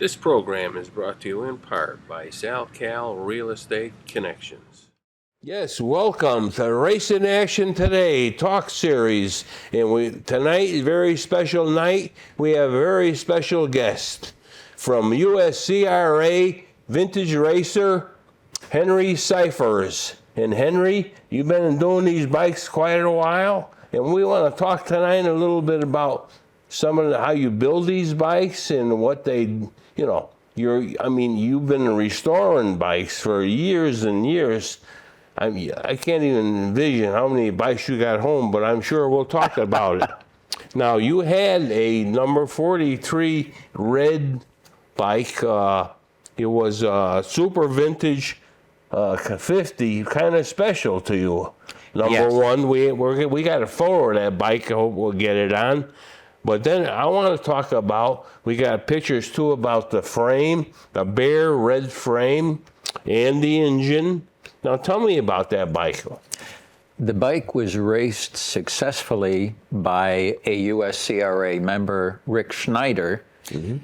This program is brought to you in part by SalCal Real Estate Connections. Yes, welcome to Racing Action Today talk series. And tonight is a very special night. We have a very special guest from USCRA Vintage Racer, Henry Syphers. And Henry, you've been doing these bikes quite a while, and we want to talk tonight a little bit about some of how you build these bikes and what they, you've been restoring bikes for years and years. I can't even envision how many bikes you got home, but I'm sure we'll talk about it. Now, you had a number 43 red bike. It was a super vintage 50, kind of special to you. Number one, we got a photo of that bike. I hope we'll get it on. But then I want to talk about, we got pictures too about the frame, the bare red frame, and the engine. Now tell me about that bike. The bike was raced successfully by a USCRA member, Rick Schneider. Mm-hmm.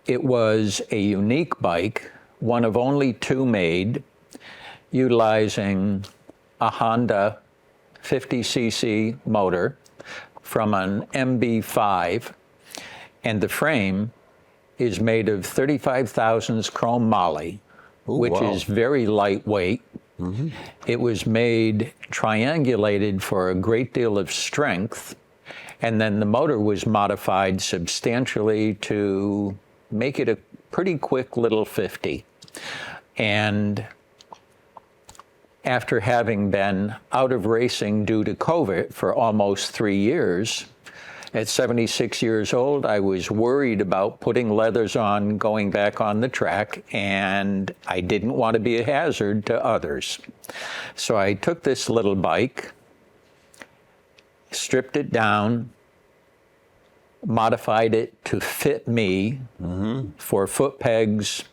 It was a unique bike, one of only two made, utilizing a Honda 50cc motor from an MB5, and the frame is made of 35 thousandths chrome moly, which is very lightweight. Mm-hmm. It was made triangulated for a great deal of strength, and then the motor was modified substantially to make it a pretty quick little 50. And after having been out of racing due to COVID for almost 3 years, at 76 years old, I was worried about putting leathers on, going back on the track, and I didn't want to be a hazard to others. So I took this little bike, stripped it down, modified it to fit me for foot pegs,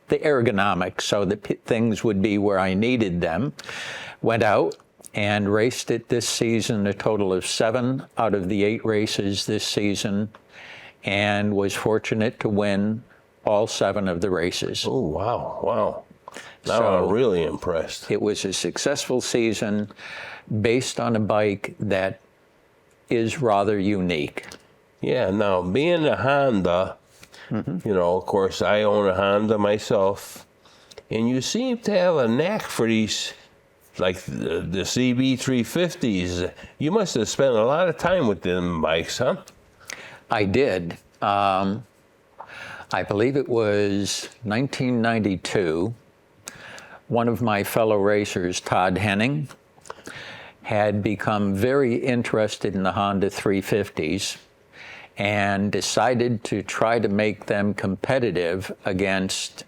the ergonomics, so that things would be where I needed them. Went out and raced it this season, a total of 7 out of the 8 races this season, and was fortunate to win all 7 of the races. Oh, wow. Now I'm really impressed. It was a successful season based on a bike that is rather unique. Yeah, now being a Honda, of course, I own a Honda myself, and you seem to have a knack for these, like the CB350s. You must have spent a lot of time with them bikes, huh? I did. I believe it was 1992. One of my fellow racers, Todd Henning, had become very interested in the Honda 350s and decided to try to make them competitive against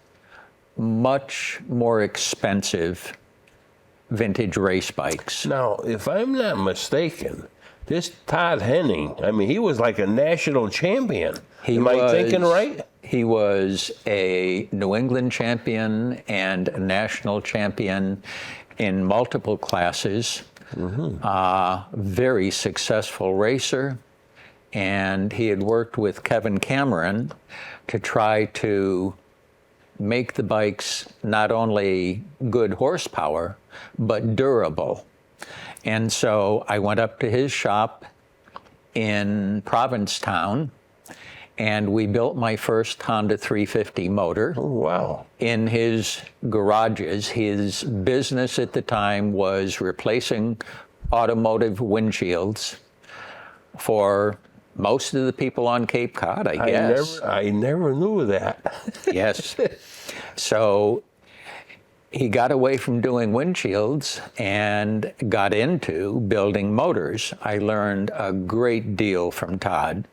much more expensive vintage race bikes. Now, if I'm not mistaken, this Todd Henning, he was like a national champion. Am I thinking right? He was a New England champion and a national champion in multiple classes. Very successful racer. And he had worked with Kevin Cameron to try to make the bikes not only good horsepower, but durable. And so I went up to his shop in Provincetown, and we built my first Honda 350 motor. Oh, wow. In his garages. His business at the time was replacing automotive windshields for most of the people on Cape Cod, I guess. I never knew that. Yes. So he got away from doing windshields and got into building motors. I learned a great deal from Todd.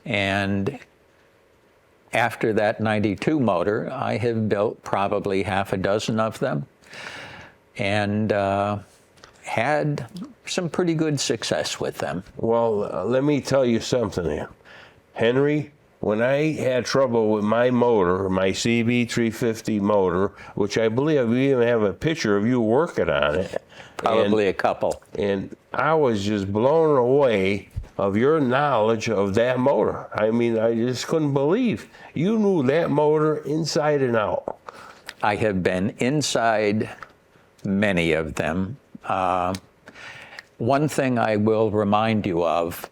And after that 92 motor, I have built probably half a dozen of them. And had some pretty good success with them. Well, let me tell you something here. Henry, when I had trouble with my motor, my CB350 motor, which I believe we even have a picture of you working on it. Probably a couple. And I was just blown away of your knowledge of that motor. I mean, I just couldn't believe you knew that motor inside and out. I have been inside many of them. One thing I will remind you of,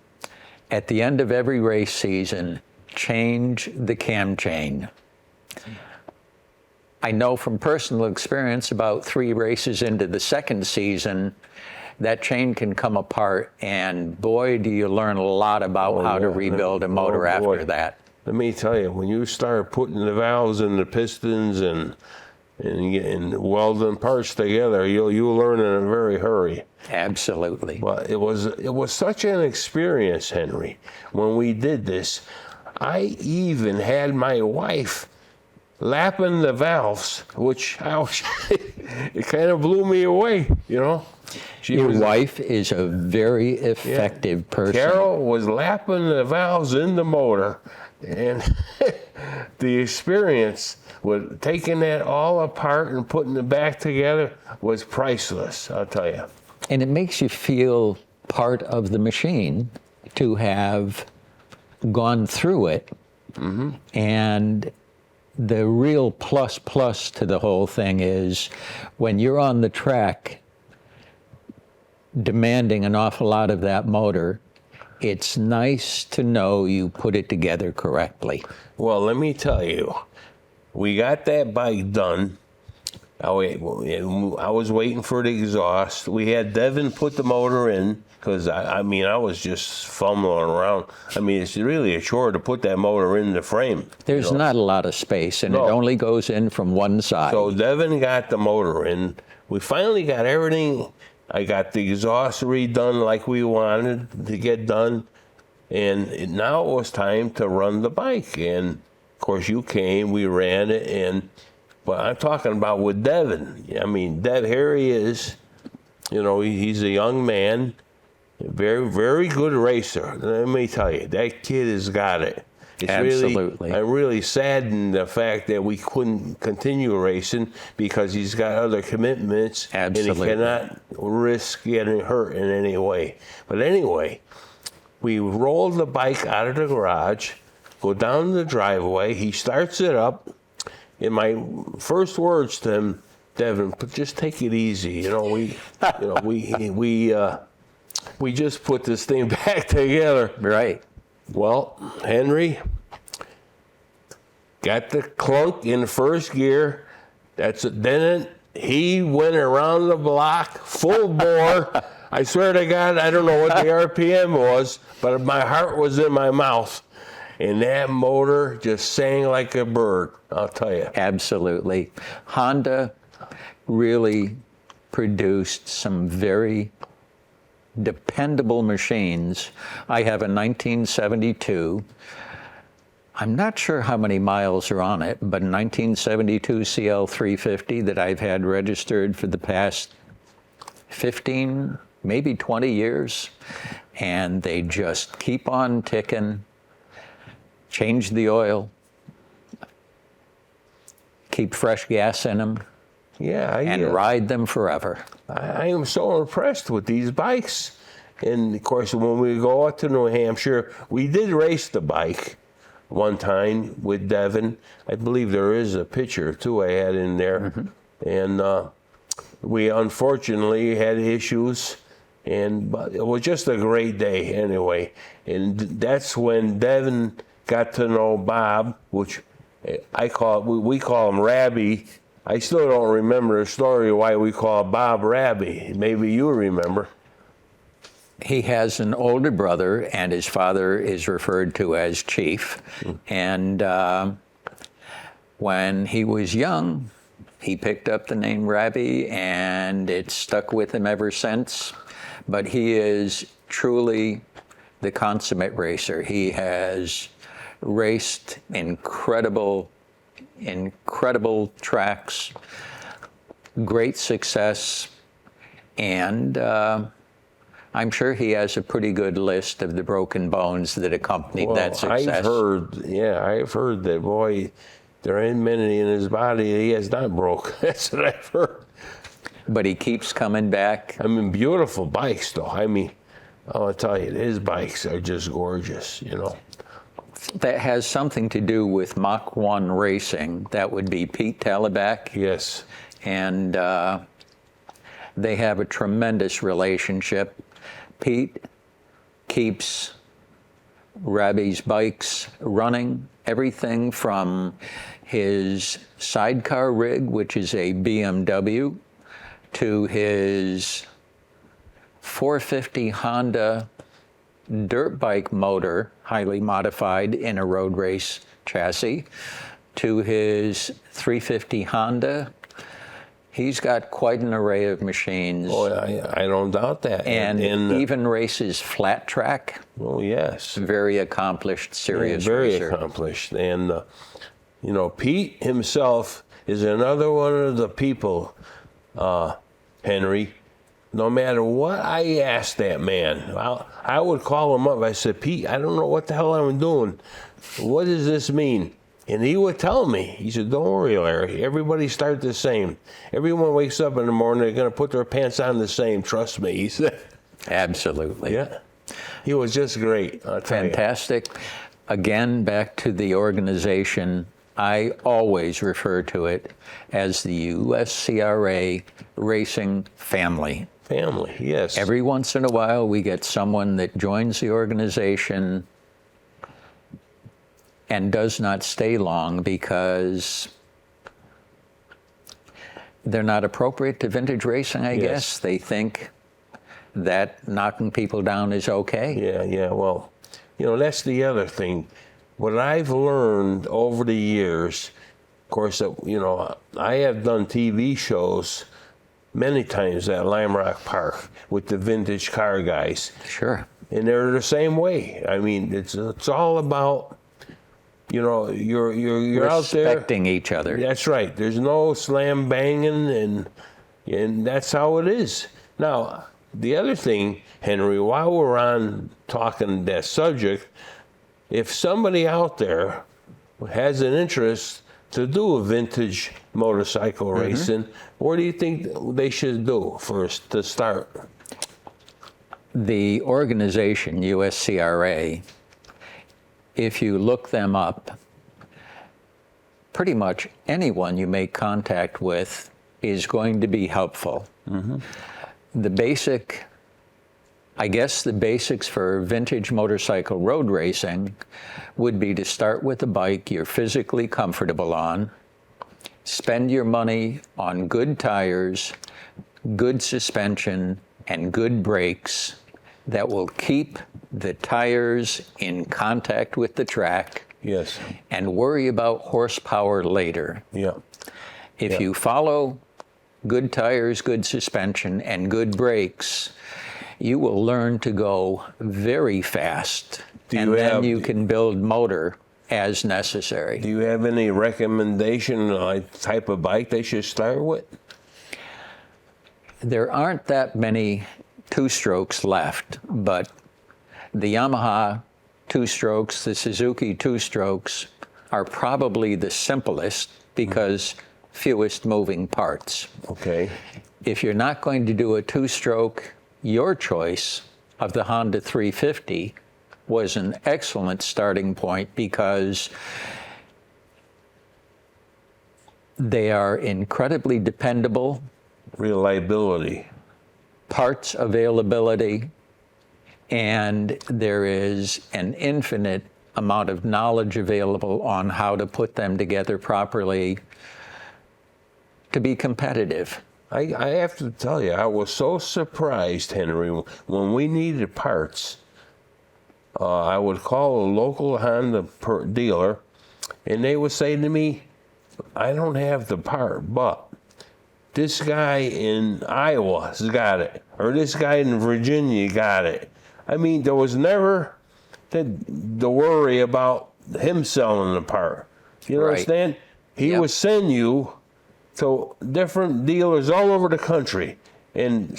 at the end of every race season, change the cam chain. I know from personal experience, about 3 races into the second season, that chain can come apart, and boy, do you learn a lot about how to rebuild a motor after that. Let me tell you, when you start putting the valves and the pistons and welding parts together, you'll learn in a very hurry. Absolutely. Well, it was such an experience, Henry. When we did this, I even had my wife lapping the valves, which it kind of blew me away, you know. Your wife is a very effective person. Carol was lapping the valves in the motor, and the experience with taking that all apart and putting it back together was priceless, I'll tell you. And it makes you feel part of the machine to have gone through it. Mm-hmm. And the real plus to the whole thing is when you're on the track demanding an awful lot of that motor, it's nice to know you put it together correctly. Well, let me tell you, we got that bike done. I was waiting for the exhaust. We had Devin put the motor in because, I was just fumbling around. I mean, it's really a chore to put that motor in the frame. There's not a lot of space, and it only goes in from one side. So Devin got the motor in. We finally got everything. I got the exhaust redone like we wanted to get done. And now it was time to run the bike. And, of course, you came, we ran it. But I'm talking about with Devin. I mean, here he is. You know, he's a young man, very, very good racer. Let me tell you, that kid has got it. It's Absolutely. I'm really saddened the fact that we couldn't continue racing because he's got other commitments. Absolutely. And he cannot risk getting hurt in any way. But anyway, we rolled the bike out of the garage, go down the driveway. He starts it up. And my first words to him, Devin, just take it easy. We just put this thing back together. Right. Well, Henry got the clunk in first gear. Then he went around the block full bore. I swear to God, I don't know what the RPM was, but my heart was in my mouth. And that motor just sang like a bird, I'll tell you. Absolutely. Honda really produced some very dependable machines. I have a 1972. I'm not sure how many miles are on it, but a 1972 CL350 that I've had registered for the past 15, maybe 20 years. And they just keep on ticking. Change the oil. Keep fresh gas in them. Yeah, and ride them forever. I am so impressed with these bikes. And of course, when we go out to New Hampshire, we did race the bike one time with Devin. I believe there is a picture too I had in there. Mm-hmm. And we unfortunately had issues. But it was just a great day anyway. And that's when Devin got to know Bob, which we call him Rabbi. I still don't remember the story why we call Bob Rabbi. Maybe you remember. He has an older brother, and his father is referred to as Chief. And when he was young, he picked up the name Rabbi, and it's stuck with him ever since. But he is truly the consummate racer. He has raced incredible tracks, great success, and I'm sure he has a pretty good list of the broken bones that accompanied that success. I've heard that, boy, there ain't many in his body that he has not broke. That's what I've heard. But he keeps coming back. I mean, beautiful bikes, though. I mean, I'll tell you, his bikes are just gorgeous, you know. That has something to do with Mach 1 racing. That would be Pete Talabak. Yes. And they have a tremendous relationship. Pete keeps Robbie's bikes running, everything from his sidecar rig, which is a BMW, to his 450 Honda dirt bike motor, highly modified in a road race chassis, to his 350 Honda. He's got quite an array of machines. Oh, I don't doubt that. And even races flat track. Oh, yes. Very accomplished, serious very racer. accomplished. And, you know, Pete himself is another one of the people, Henry. No matter what I asked that man, I would call him up. I said, Pete, I don't know what the hell I'm doing. What does this mean? And he would tell me. He said, don't worry, Larry. Everybody starts the same. Everyone wakes up in the morning, they're going to put their pants on the same. Trust me, he said. Absolutely. Yeah. He was just great. I'll tell Fantastic. Again, back to the organization, I always refer to it as the USCRA Racing Family. Family, yes. Every once in a while, we get someone that joins the organization and does not stay long because they're not appropriate to vintage racing, I guess. They think that knocking people down is okay. Yeah. Well, you know, that's the other thing. What I've learned over the years, of course, you know, I have done TV shows many times at Lime Rock Park with the vintage car guys. Sure. And they're the same way. I mean, it's all about, you know, you're out there respecting each other. That's right. There's no slam banging, and that's how it is. Now, the other thing, Henry, while we're on talking that subject, if somebody out there has an interest to do a vintage motorcycle racing, what do you think they should do first to start? The organization, USCRA, if you look them up, pretty much anyone you make contact with is going to be helpful. The basics for vintage motorcycle road racing would be to start with a bike you're physically comfortable on, spend your money on good tires, good suspension, and good brakes that will keep the tires in contact with the track. Yes. And worry about horsepower later. Yeah. If you follow good tires, good suspension, and good brakes, you will learn to go very fast. Then you can build motor as necessary. Do you have any recommendation type of bike they should start with? There aren't that many two-strokes left, but the Yamaha two-strokes, the Suzuki two-strokes are probably the simplest because fewest moving parts. Okay. If you're not going to do a two-stroke, your choice of the Honda 350 was an excellent starting point because they are incredibly dependable. Reliability. Parts availability, and there is an infinite amount of knowledge available on how to put them together properly to be competitive. I have to tell you, I was so surprised, Henry, when we needed parts. I would call a local Honda dealer, and they would say to me, I don't have the part, but this guy in Iowa has got it, or this guy in Virginia got it. I mean, there was never the worry about him selling the part. You understand? He would send you to different dealers all over the country, and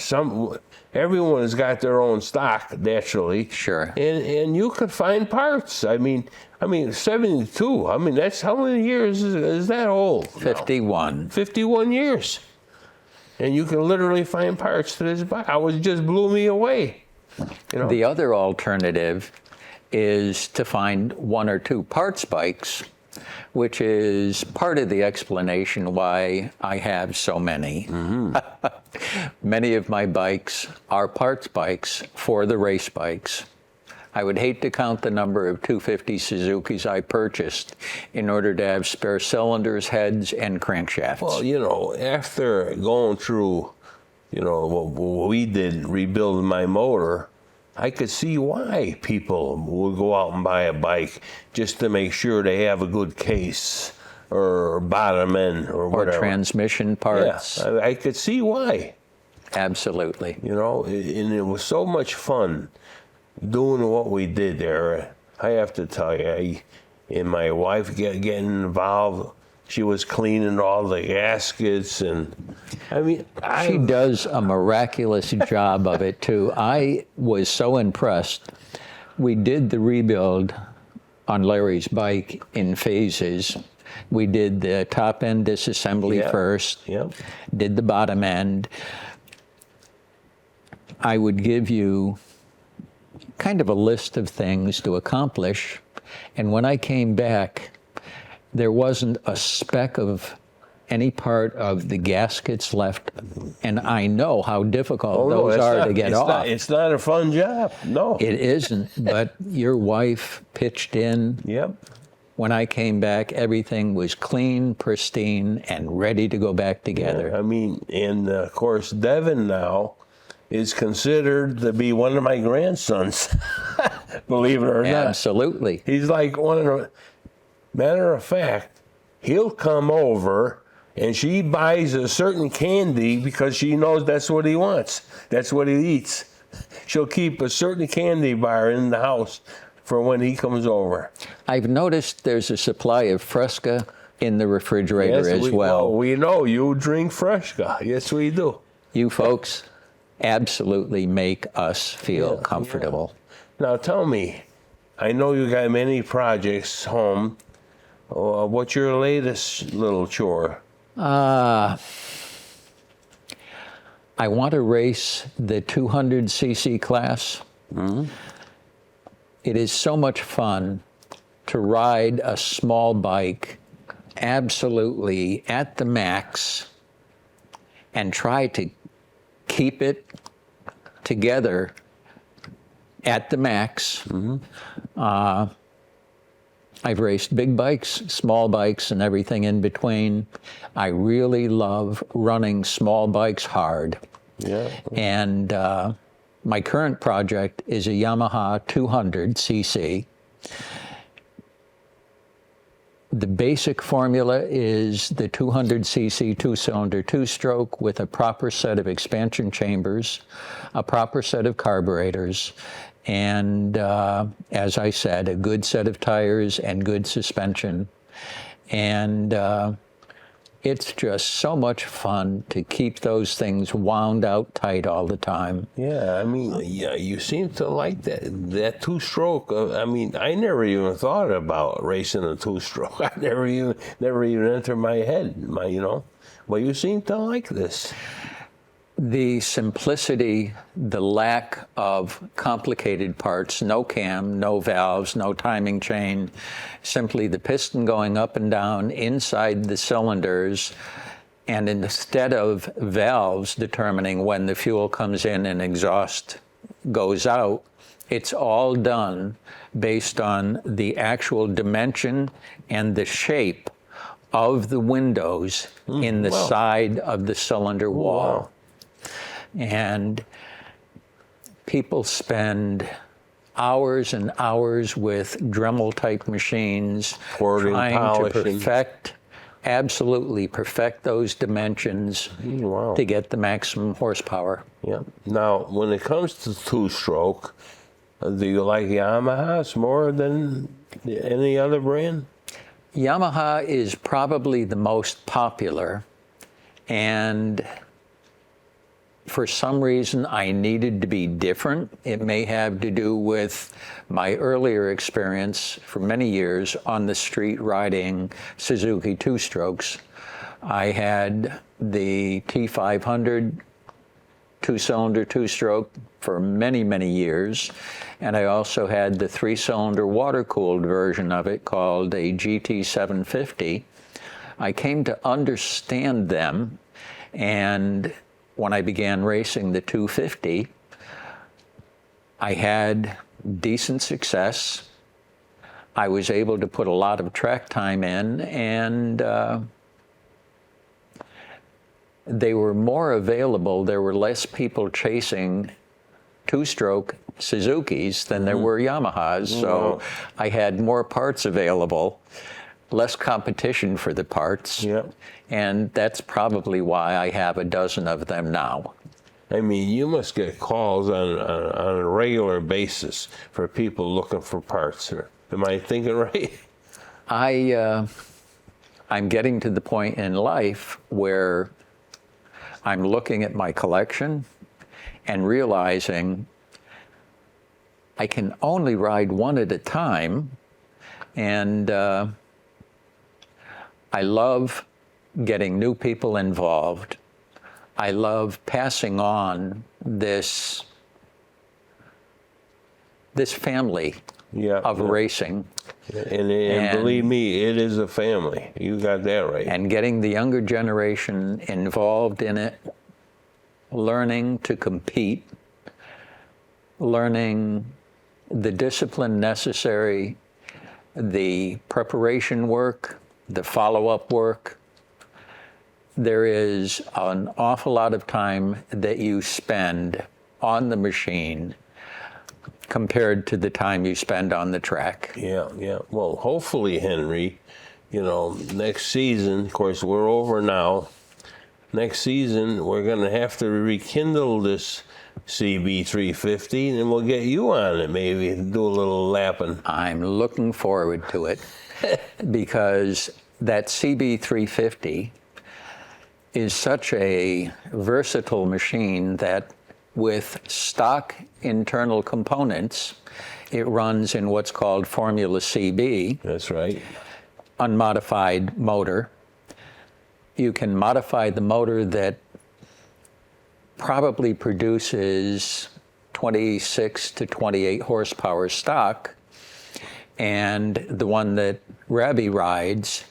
everyone has got their own stock naturally. Sure. And you could find parts. I mean 72. I mean, that's how many years is that old? 51. 51 years. And you can literally find parts to this bike. It just blew me away. You know? The other alternative is to find one or two parts bikes, which is part of the explanation why I have so many. Many of my bikes are parts bikes for the race bikes. I would hate to count the number of 250 Suzukis I purchased in order to have spare cylinders, heads, and crankshafts. Well, you know, after going through, you know, what we did, rebuilding my motor, I could see why people would go out and buy a bike just to make sure they have a good case or bottom end or whatever. Or transmission parts. Yeah, I could see why. Absolutely. You know, and it was so much fun doing what we did there. I have to tell you, and my wife getting involved. She was cleaning all the gaskets, and I mean, She does a miraculous job of it too. I was so impressed. We did the rebuild on Larry's bike in phases. We did the top end disassembly first, did the bottom end. I would give you kind of a list of things to accomplish, and when I came back, there wasn't a speck of any part of the gaskets left, and I know how difficult those are to get off. It's not a fun job, no. It isn't, but your wife pitched in. Yep. When I came back, everything was clean, pristine, and ready to go back together. Yeah, I mean, and of course, Devin now is considered to be one of my grandsons, believe it or not. Absolutely. He's like one of the... Matter of fact, he'll come over and she buys a certain candy because she knows that's what he wants. That's what he eats. She'll keep a certain candy bar in the house for when he comes over. I've noticed there's a supply of Fresca in the refrigerator as well. We know you drink Fresca. Yes, we do. You folks absolutely make us feel comfortable. Yeah. Now tell me, I know you got many projects home. What's your latest little chore? I want to race the 200cc class. It is so much fun to ride a small bike absolutely at the max and try to keep it together at the max. I've raced big bikes, small bikes, and everything in between. I really love running small bikes hard. Yeah. And my current project is a Yamaha 200cc. The basic formula is the 200cc two-cylinder two-stroke with a proper set of expansion chambers, a proper set of carburetors, and as I said, a good set of tires and good suspension. And it's just so much fun to keep those things wound out tight all the time. Yeah, I mean, yeah, you seem to like that two-stroke. I mean, I never even thought about racing a two-stroke. I never even entered my head, you know. Well, you seem to like this. The simplicity, the lack of complicated parts, no cam, no valves, no timing chain, simply the piston going up and down inside the cylinders, and instead of valves determining when the fuel comes in and exhaust goes out, it's all done based on the actual dimension and the shape of the windows in the side of the cylinder wall. Wow. And people spend hours and hours with Dremel-type machines trying to absolutely perfect those dimensions to get the maximum horsepower. Yeah. Now, when it comes to two-stroke, do you like Yamahas more than any other brand? Yamaha is probably the most popular, and for some reason, I needed to be different. It may have to do with my earlier experience for many years on the street riding Suzuki two-strokes. I had the T500 two-cylinder, two-stroke for many, many years. And I also had the three-cylinder water-cooled version of it called a GT 750. I came to understand them, and when I began racing the 250, I had decent success. I was able to put a lot of track time in, and they were more available. There were less people chasing two-stroke Suzukis than there were Yamahas, so I had more parts available, less competition for the parts, and that's probably why I have a dozen of them now. I mean, you must get calls on a regular basis for people looking for parts. Am I thinking right? I'm getting to the point in life where I'm looking at my collection and realizing I can only ride one at a time, and I love getting new people involved. I love passing on this family of racing. And believe me, it is a family. You got that right. And getting the younger generation involved in it, learning to compete, learning the discipline necessary, the preparation work, the follow-up work. There is an awful lot of time that you spend on the machine compared to the time you spend on the track. Yeah. Well, hopefully, Henry, next season, of course, we're over now. Next season, we're going to have to rekindle this CB350, and we'll get you on it, maybe, do a little lapping. I'm looking forward to it because that CB350 is such a versatile machine that with stock internal components, it runs in what's called Formula CB. That's right. Unmodified motor. You can modify the motor that probably produces 26 to 28 horsepower stock, and the one that Rabi rides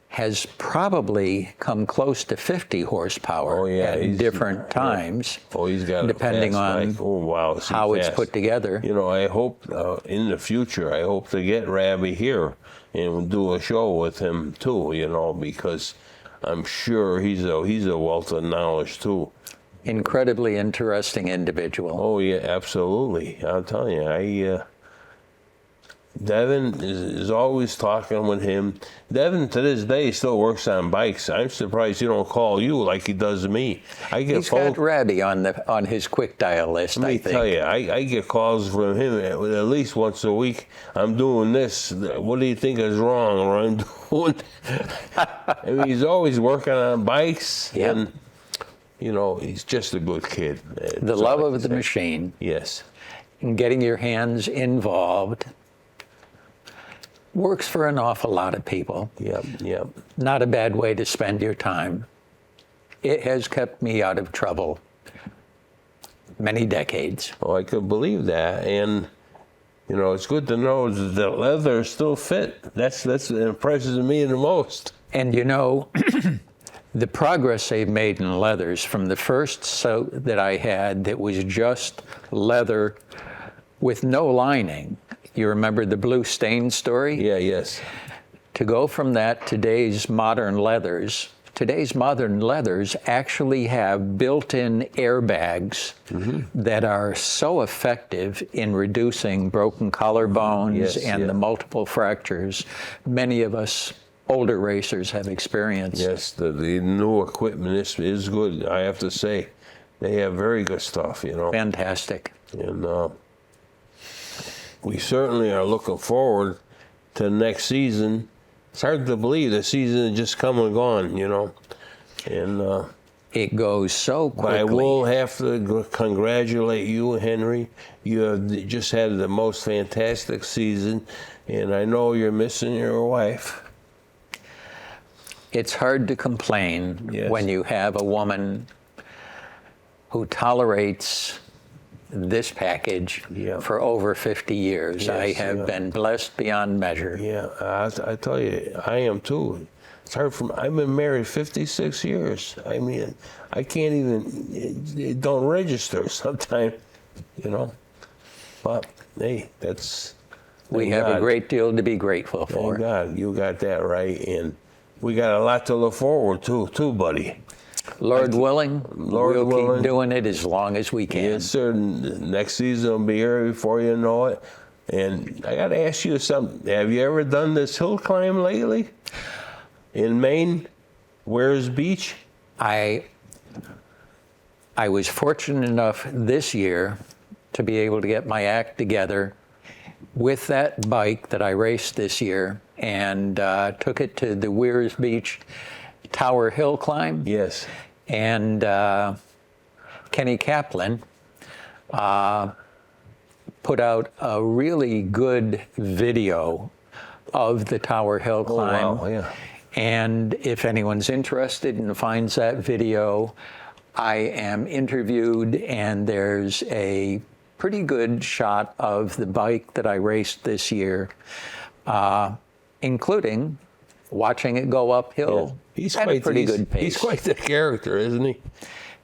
has probably come close to 50 horsepower at different times. He's got depending on how it's put together. I hope in the future, I hope to get Rabi here and do a show with him too, because I'm sure he's a wealth of knowledge too. Incredibly interesting individual. Oh yeah, absolutely. I'll tell you, Devin is always talking with him. Devin, to this day, still works on bikes. I'm surprised he don't call you like he does me. He's got Rabi on his quick dial list, I think. Let me tell you, I get calls from him at least once a week. I'm doing this. What do you think is wrong? Or I'm doing. I mean, he's always working on bikes. Yeah. And, he's just a good kid. The love of the machine. Yes. And getting your hands involved works for an awful lot of people. Yep. Not a bad way to spend your time. It has kept me out of trouble many decades. Oh, I could believe that. And, it's good to know that the leather still fit. That's what impresses me the most. And the progress they've made in leathers from the first suit that I had that was just leather with no lining. You remember the blue stain story? Yeah, yes. To go from that, today's modern leathers actually have built-in airbags that are so effective in reducing broken collarbones and the multiple fractures many of us older racers have experienced. Yes, the new equipment is good, I have to say. They have very good stuff, Fantastic. And we certainly are looking forward to next season. It's hard to believe the season is just come and gone, And it goes so quickly. But I will have to congratulate you, Henry. You have just had the most fantastic season, and I know you're missing your wife. It's hard to complain when you have a woman who tolerates this package Yeah. for over 50 years. I Yes, have yeah. been blessed beyond measure. Yeah, I tell you, I am too. It's hard for me. I've been married 56 years. I mean, I can't even, it don't register sometimes, you know. But, hey, that's... We thank have a God. great deal to be grateful Thank for. God, you got that right. And we got a lot to look forward to, too, buddy. Lord willing, Lord we'll willing. keep doing it as long as we can. Yes, sir. Next season will be here before you know it. And I got to ask you something. Have you ever done this hill climb lately? In Maine? Where's Beach? I was fortunate enough this year to be able to get my act together with that bike that I raced this year and took it to the Weirs Beach Tower Hill Climb. Yes. And Kenny Kaplan put out a really good video of the Tower Hill Climb. Oh, wow, yeah. And if anyone's interested and finds that video, I am interviewed, and there's a pretty good shot of the bike that I raced this year, including watching it go uphill at a pretty good pace. He's quite the character, isn't he?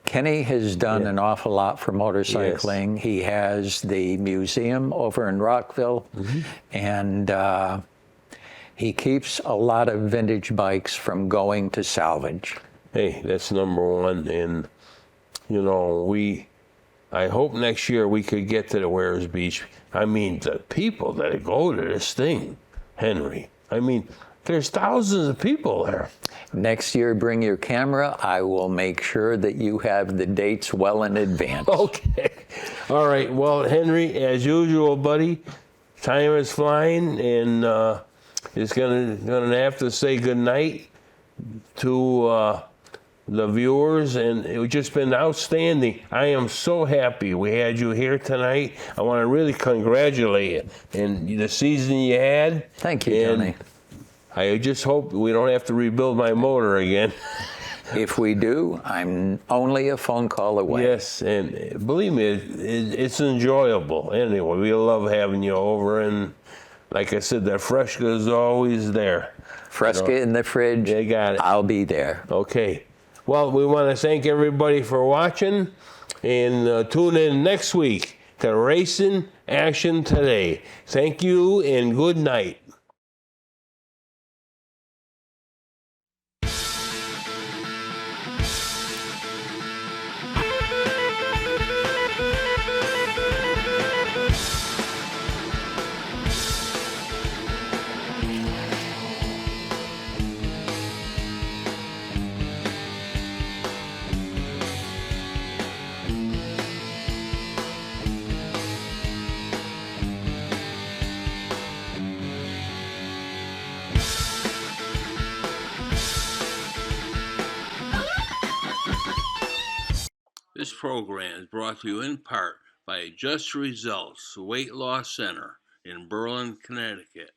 Kenny has done an awful lot for motorcycling. Yes. He has the museum over in Rockville, and he keeps a lot of vintage bikes from going to salvage. Hey, that's number one. And, you know, I hope next year we could get to the Weirs Beach. I mean, the people that go to this thing, Henry, I mean, there's thousands of people there. Next year, bring your camera. I will make sure that you have the dates well in advance. Okay. All right. Well, Henry, as usual, buddy, time is flying, and it's gonna have to say good night to the viewers, and it's just been outstanding. I am so happy we had you here tonight. I want to really congratulate you and the season you had. Thank you, Tony. I just hope we don't have to rebuild my motor again. If we do, I'm only a phone call away. Yes, and believe me, it's enjoyable. Anyway, we love having you over, and like I said, that Fresca is always there. Fresca in the fridge. They got it. I'll be there. Okay. Well, we want to thank everybody for watching, and tune in next week to Racing Action Today. Thank you, and good night. This program is brought to you in part by Just Results Weight Loss Center in Berlin, Connecticut.